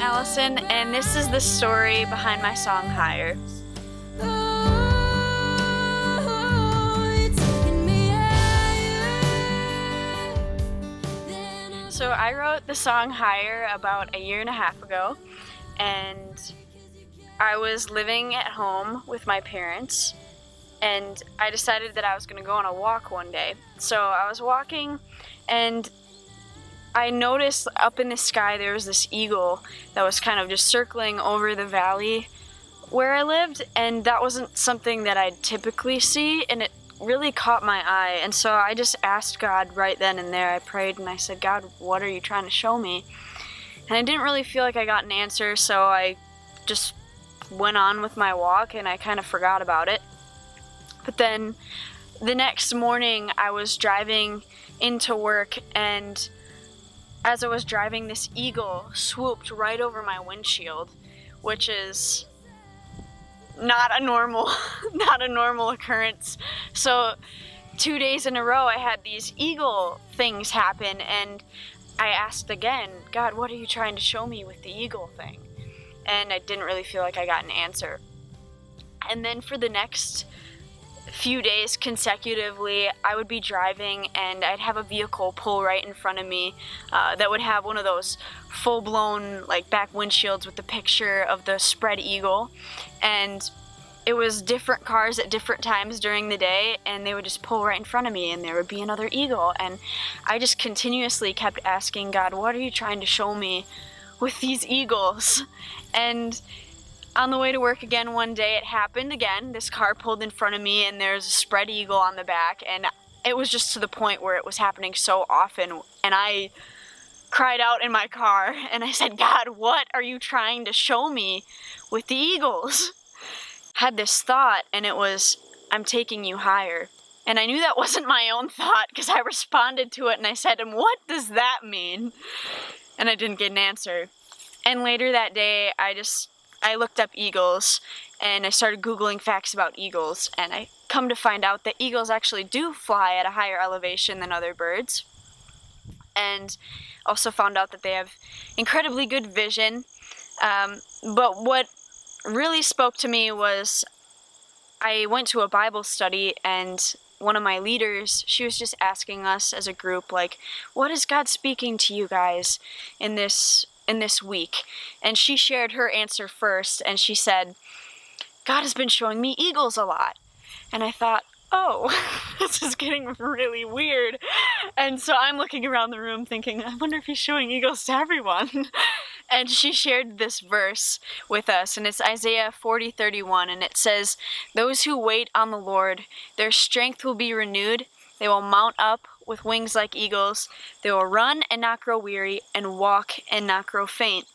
Allison, and this is the story behind my song Higher. So I wrote the song Higher about a year and a half ago, and I was living at home with my parents, and I decided that I was going to go on a walk one day. So I was walking, and I noticed up in the sky there was this eagle that was kind of just circling over the valley where I lived, and that wasn't something that I'd typically see, and it really caught my eye. And so I just asked God right then and there. I prayed and I said, God, what are you trying to show me? And I didn't really feel like I got an answer, so I just went on with my walk and I kind of forgot about it. But then the next morning I was driving into work, and as I was driving, this eagle swooped right over my windshield, which is not a normal occurrence. So 2 days in a row I had these eagle things happen, and I asked again, God, what are you trying to show me with the eagle thing? And I didn't really feel like I got an answer. And then for the next few days consecutively, I would be driving and I'd have a vehicle pull right in front of me that would have one of those full-blown like back windshields with the picture of the spread eagle, and it was different cars at different times during the day, and they would just pull right in front of me and there would be another eagle. And I just continuously kept asking God, what are you trying to show me with these eagles? And on the way to work again one day, it happened again. This car pulled in front of me and there's a spread eagle on the back, and it was just to the point where it was happening so often, and I cried out in my car and I said, God, what are you trying to show me with the eagles? Had this thought, and it was, I'm taking you higher. And I knew that wasn't my own thought because I responded to it and I said, and what does that mean? And I didn't get an answer. And later that day, I looked up eagles and I started Googling facts about eagles, and I come to find out that eagles actually do fly at a higher elevation than other birds, and also found out that they have incredibly good vision. But what really spoke to me was I went to a Bible study, and one of my leaders, she was just asking us as a group, like, what is God speaking to you guys in this week? And she shared her answer first, and she said, God has been showing me eagles a lot. And I thought, oh, this is getting really weird. And so I'm looking around the room thinking, I wonder if he's showing eagles to everyone. And she shared this verse with us, and it's Isaiah 40:31, and it says, those who wait on the Lord, their strength will be renewed. They will mount up with wings like eagles. They will run and not grow weary, and walk and not grow faint.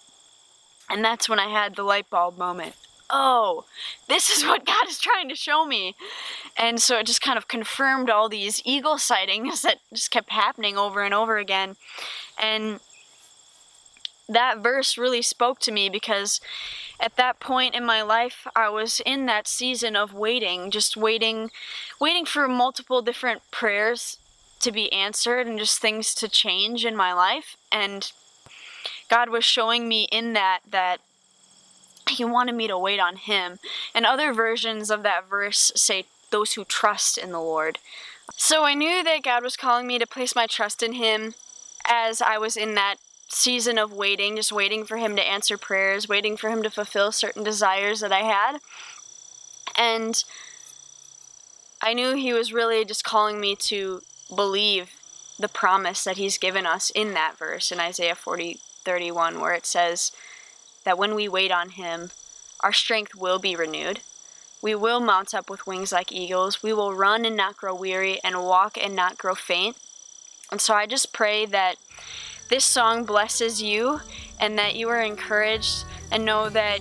And that's when I had the light bulb moment. Oh, this is what God is trying to show me. And so it just kind of confirmed all these eagle sightings that just kept happening over and over again. And that verse really spoke to me because at that point in my life, I was in that season of waiting, just waiting for multiple different prayers to be answered and just things to change in my life. And God was showing me in that He wanted me to wait on Him. And other versions of that verse say, those who trust in the Lord. So I knew that God was calling me to place my trust in Him as I was in that season of waiting, just waiting for Him to answer prayers, waiting for Him to fulfill certain desires that I had. And I knew He was really just calling me to believe the promise that He's given us in that verse in Isaiah 40:31, where it says that when we wait on Him, our strength will be renewed. We will mount up with wings like eagles. We will run and not grow weary, and walk and not grow faint. And so I just pray that this song blesses you, and that you are encouraged and know that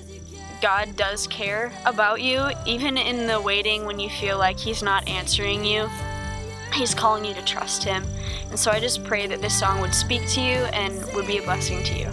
God does care about you, even in the waiting when you feel like He's not answering you. He's calling you to trust Him. And so I just pray that this song would speak to you and would be a blessing to you.